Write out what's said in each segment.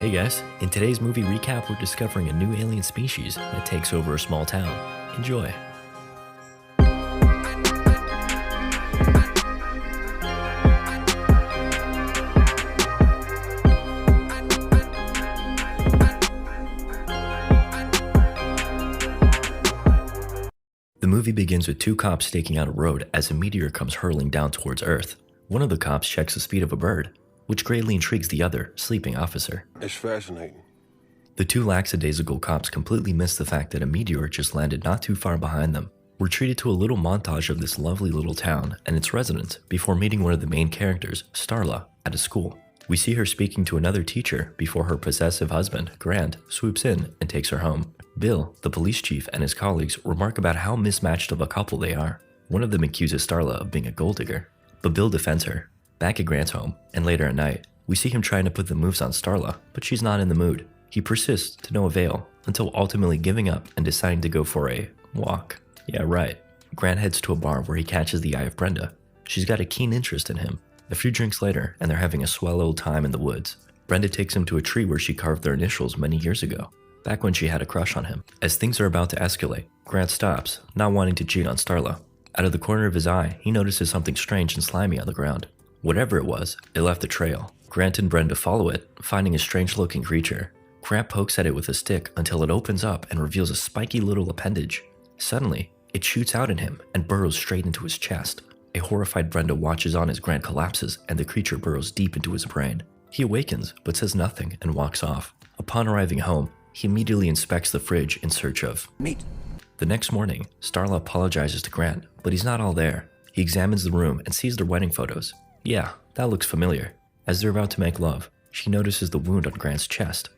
Hey guys, in today's movie recap, we're discovering a new alien species that takes over a small town. Enjoy. The movie begins with two cops staking out a road as a meteor comes hurtling down towards Earth. One of the cops checks the speed of a bird, which greatly intrigues the other, sleeping officer. It's fascinating. The two lackadaisical cops completely miss the fact that a meteor just landed not too far behind them. We're treated to a little montage of this lovely little town and its residents before meeting one of the main characters, Starla, at a school. We see her speaking to another teacher before her possessive husband, Grant, swoops in and takes her home. Bill, the police chief, and his colleagues remark about how mismatched of a couple they are. One of them accuses Starla of being a gold digger, but Bill defends her. Back at Grant's home, and later at night, we see him trying to put the moves on Starla, but she's not in the mood. He persists to no avail, until ultimately giving up and deciding to go for a walk. Yeah, right. Grant heads to a bar where he catches the eye of Brenda. She's got a keen interest in him. A few drinks later, and they're having a swell old time in the woods. Brenda takes him to a tree where she carved their initials many years ago, back when she had a crush on him. As things are about to escalate, Grant stops, not wanting to cheat on Starla. Out of the corner of his eye, he notices something strange and slimy on the ground. Whatever it was, it left a trail. Grant and Brenda follow it, finding a strange-looking creature. Grant pokes at it with a stick until it opens up and reveals a spiky little appendage. Suddenly, it shoots out at him and burrows straight into his chest. A horrified Brenda watches on as Grant collapses and the creature burrows deep into his brain. He awakens, but says nothing and walks off. Upon arriving home, he immediately inspects the fridge in search of meat. The next morning, Starla apologizes to Grant, but he's not all there. He examines the room and sees their wedding photos. Yeah, that looks familiar. As they're about to make love, she notices the wound on Grant's chest.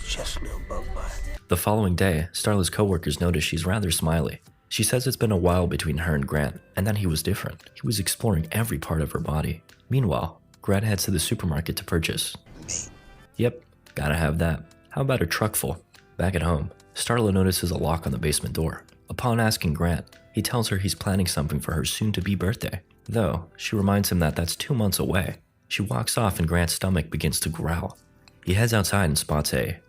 Just a little bug bite. The following day, Starla's coworkers notice she's rather smiley. She says it's been a while between her and Grant, and that he was different. He was exploring every part of her body. Meanwhile, Grant heads to the supermarket to purchase meat. Yep, gotta have that. How about a truck full? Back at home, Starla notices a lock on the basement door. Upon asking Grant, he tells her he's planning something for her soon-to-be birthday. Though, she reminds him that that's 2 months away. She walks off and Grant's stomach begins to growl. He heads outside and spots a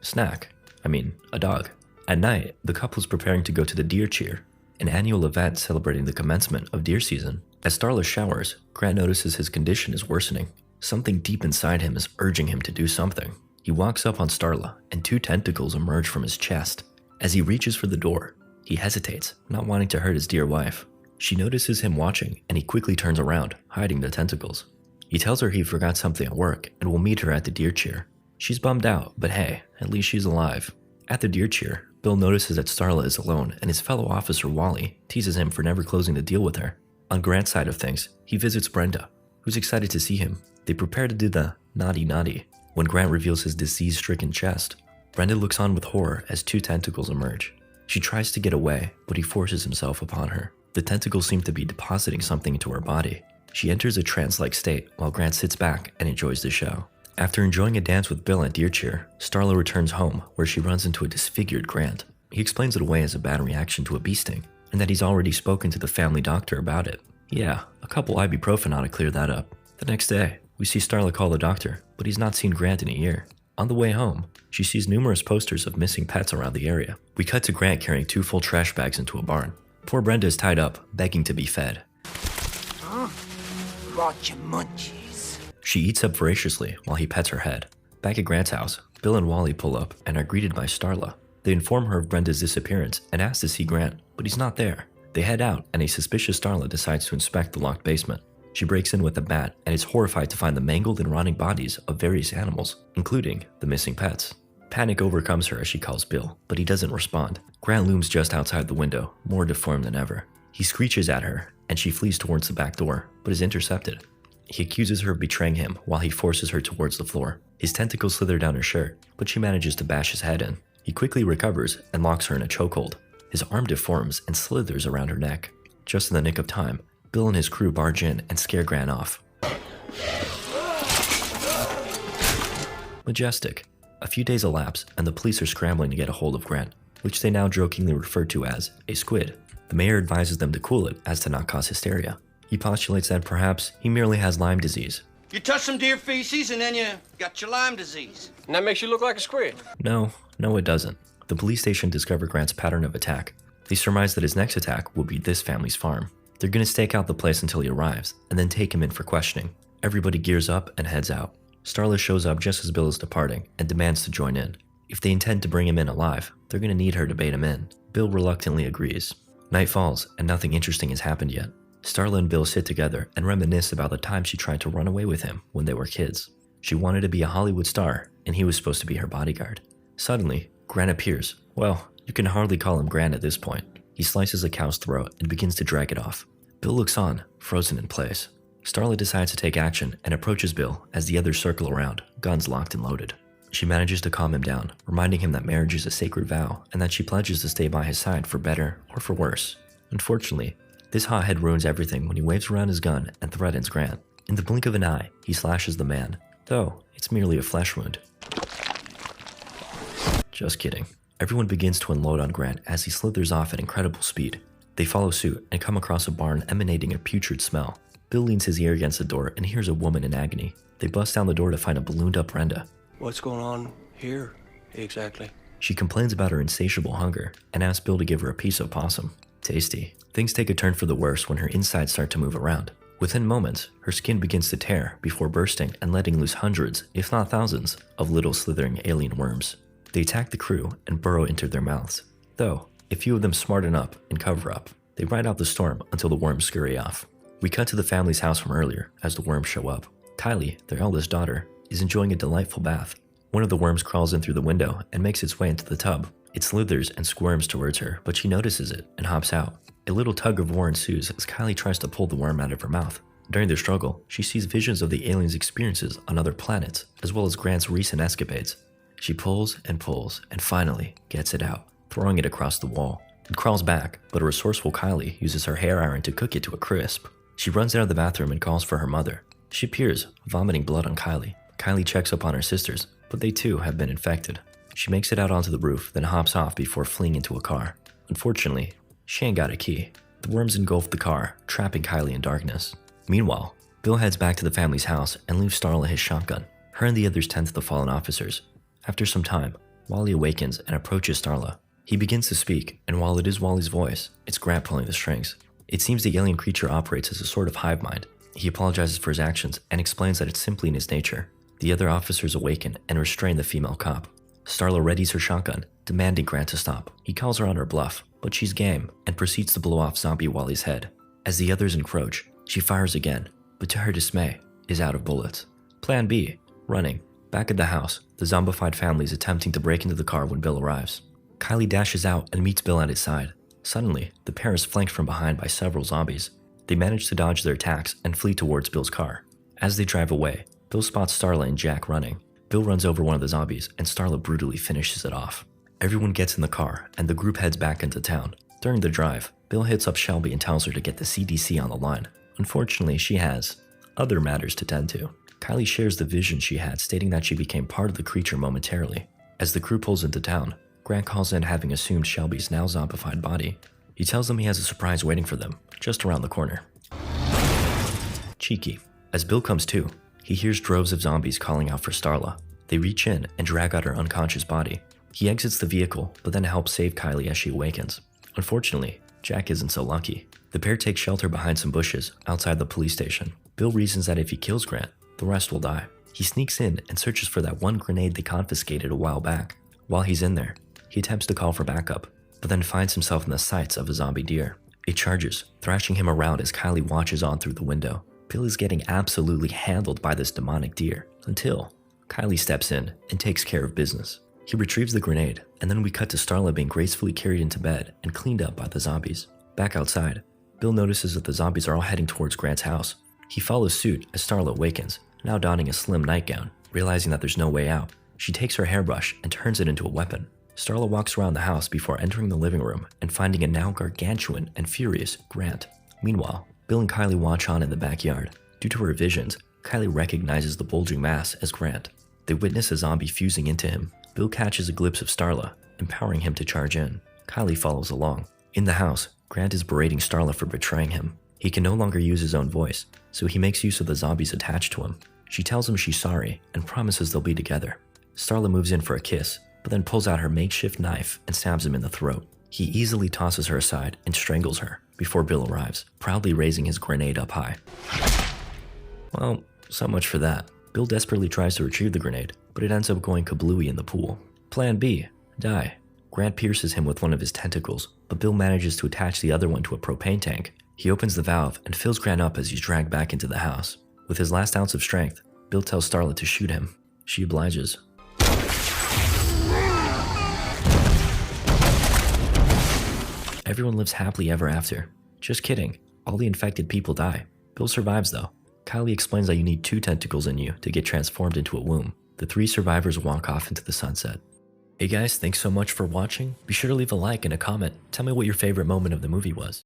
dog. At night, the couple is preparing to go to the deer cheer, an annual event celebrating the commencement of deer season. As Starla showers, Grant notices his condition is worsening. Something deep inside him is urging him to do something. He walks up on Starla, and 2 tentacles emerge from his chest. As he reaches for the door, he hesitates, not wanting to hurt his dear wife. She notices him watching, and he quickly turns around, hiding the tentacles. He tells her he forgot something at work, and will meet her at the deer cheer. She's bummed out, but hey, at least she's alive. At the deer cheer, Bill notices that Starla is alone, and his fellow officer Wally teases him for never closing the deal with her. On Grant's side of things, he visits Brenda, who's excited to see him. They prepare to do the naughty. When Grant reveals his disease-stricken chest, Brenda looks on with horror as 2 tentacles emerge. She tries to get away, but he forces himself upon her. The tentacles seem to be depositing something into her body. She enters a trance-like state while Grant sits back and enjoys the show. After enjoying a dance with Bill at deer cheer, Starla returns home where she runs into a disfigured Grant. He explains it away as a bad reaction to a bee sting, and that he's already spoken to the family doctor about it. Yeah, a couple ibuprofen ought to clear that up. The next day, we see Starla call the doctor, but he's not seen Grant in a year. On the way home, she sees numerous posters of missing pets around the area. We cut to Grant carrying 2 full trash bags into a barn. Poor Brenda is tied up, begging to be fed. Brought you munchies. She eats up voraciously while he pets her head. Back at Grant's house, Bill and Wally pull up and are greeted by Starla. They inform her of Brenda's disappearance and ask to see Grant, but he's not there. They head out and a suspicious Starla decides to inspect the locked basement. She breaks in with a bat and is horrified to find the mangled and rotting bodies of various animals, including the missing pets. Panic overcomes her as she calls Bill, but he doesn't respond. Grant looms just outside the window, more deformed than ever. He screeches at her, and she flees towards the back door, but is intercepted. He accuses her of betraying him while he forces her towards the floor. His tentacles slither down her shirt, but she manages to bash his head in. He quickly recovers and locks her in a chokehold. His arm deforms and slithers around her neck. Just in the nick of time, Bill and his crew barge in and scare Grant off. Majestic. A few days elapse, and the police are scrambling to get a hold of Grant, which they now jokingly refer to as a squid. The mayor advises them to cool it as to not cause hysteria. He postulates that perhaps he merely has Lyme disease. You touch some deer feces and then you got your Lyme disease. And that makes you look like a squid. No, it doesn't. The police station discovered Grant's pattern of attack. They surmise that his next attack will be this family's farm. They're gonna stake out the place until he arrives, and then take him in for questioning. Everybody gears up and heads out. Starla shows up just as Bill is departing and demands to join in. If they intend to bring him in alive, they're gonna need her to bait him in. Bill reluctantly agrees. Night falls, and nothing interesting has happened yet. Starla and Bill sit together and reminisce about the time she tried to run away with him when they were kids. She wanted to be a Hollywood star, and he was supposed to be her bodyguard. Suddenly, Grant appears. Well, you can hardly call him Grant at this point. He slices a cow's throat and begins to drag it off. Bill looks on, frozen in place. Starla decides to take action and approaches Bill as the others circle around, guns locked and loaded. She manages to calm him down, reminding him that marriage is a sacred vow and that she pledges to stay by his side for better or for worse. Unfortunately, this hothead ruins everything when he waves around his gun and threatens Grant. In the blink of an eye, he slashes the man, though it's merely a flesh wound. Just kidding. Everyone begins to unload on Grant as he slithers off at incredible speed. They follow suit and come across a barn emanating a putrid smell. Bill leans his ear against the door and hears a woman in agony. They bust down the door to find a ballooned up Brenda. What's going on here, exactly? She complains about her insatiable hunger and asks Bill to give her a piece of possum. Tasty. Things take a turn for the worse when her insides start to move around. Within moments, her skin begins to tear before bursting and letting loose hundreds, if not thousands, of little slithering alien worms. They attack the crew and burrow into their mouths. Though, a few of them smarten up and cover up. They ride out the storm until the worms scurry off. We cut to the family's house from earlier as the worms show up. Kylie, their eldest daughter, is enjoying a delightful bath. One of the worms crawls in through the window and makes its way into the tub. It slithers and squirms towards her, but she notices it and hops out. A little tug of war ensues as Kylie tries to pull the worm out of her mouth. During their struggle, she sees visions of the aliens' experiences on other planets, as well as Grant's recent escapades. She pulls and finally gets it out, throwing it across the wall. It crawls back, but a resourceful Kylie uses her hair iron to cook it to a crisp. She runs out of the bathroom and calls for her mother. She appears, vomiting blood on Kylie. Kylie checks up on her sisters, but they too have been infected. She makes it out onto the roof, then hops off before fleeing into a car. Unfortunately, she ain't got a key. The worms engulf the car, trapping Kylie in darkness. Meanwhile, Bill heads back to the family's house and leaves Starla his shotgun. Her and the others tend to the fallen officers. After some time, Wally awakens and approaches Starla. He begins to speak, and while it is Wally's voice, it's Grant pulling the strings. It seems the alien creature operates as a sort of hive mind. He apologizes for his actions and explains that it's simply in his nature. The other officers awaken and restrain the female cop. Starla readies her shotgun, demanding Grant to stop. He calls her on her bluff, but she's game and proceeds to blow off zombie Wally's head. As the others encroach, she fires again, but to her dismay, is out of bullets. Plan B, running. Back at the house, the zombified family is attempting to break into the car when Bill arrives. Kylie dashes out and meets Bill at his side. Suddenly, the pair is flanked from behind by several zombies. They manage to dodge their attacks and flee towards Bill's car. As they drive away, Bill spots Starla and Jack running. Bill runs over one of the zombies and Starla brutally finishes it off. Everyone gets in the car and the group heads back into town. During the drive, Bill hits up Shelby and tells her to get the CDC on the line. Unfortunately, she has other matters to tend to. Kylie shares the vision she had, stating that she became part of the creature momentarily. As the crew pulls into town, Grant calls in having assumed Shelby's now zombified body. He tells them he has a surprise waiting for them, just around the corner. Cheeky. As Bill comes to, he hears droves of zombies calling out for Starla. They reach in and drag out her unconscious body. He exits the vehicle, but then helps save Kylie as she awakens. Unfortunately, Jack isn't so lucky. The pair take shelter behind some bushes outside the police station. Bill reasons that if he kills Grant, the rest will die. He sneaks in and searches for that one grenade they confiscated a while back. While he's in there, he attempts to call for backup, but then finds himself in the sights of a zombie deer. It charges, thrashing him around as Kylie watches on through the window. Bill is getting absolutely handled by this demonic deer, until Kylie steps in and takes care of business. He retrieves the grenade, and then we cut to Starla being gracefully carried into bed and cleaned up by the zombies. Back outside, Bill notices that the zombies are all heading towards Grant's house. He follows suit as Starla awakens, now donning a slim nightgown. Realizing that there's no way out, she takes her hairbrush and turns it into a weapon. Starla walks around the house before entering the living room and finding a now gargantuan and furious Grant. Meanwhile, Bill and Kylie watch on in the backyard. Due to her visions, Kylie recognizes the bulging mass as Grant. They witness a zombie fusing into him. Bill catches a glimpse of Starla, empowering him to charge in. Kylie follows along. In the house, Grant is berating Starla for betraying him. He can no longer use his own voice, so he makes use of the zombies attached to him. She tells him she's sorry and promises they'll be together. Starla moves in for a kiss, but then pulls out her makeshift knife and stabs him in the throat. He easily tosses her aside and strangles her before Bill arrives, proudly raising his grenade up high. Well, so much for that. Bill desperately tries to retrieve the grenade, but it ends up going kablooey in the pool. Plan B, die. Grant pierces him with one of his tentacles, but Bill manages to attach the other one to a propane tank. He opens the valve and fills Grant up as he's dragged back into the house. With his last ounce of strength, Bill tells Starla to shoot him. She obliges. Everyone lives happily ever after. Just kidding. All the infected people die. Bill survives though. Kylie explains that you need 2 tentacles in you to get transformed into a womb. The 3 survivors walk off into the sunset. Hey guys, thanks so much for watching. Be sure to leave a like and a comment. Tell me what your favorite moment of the movie was.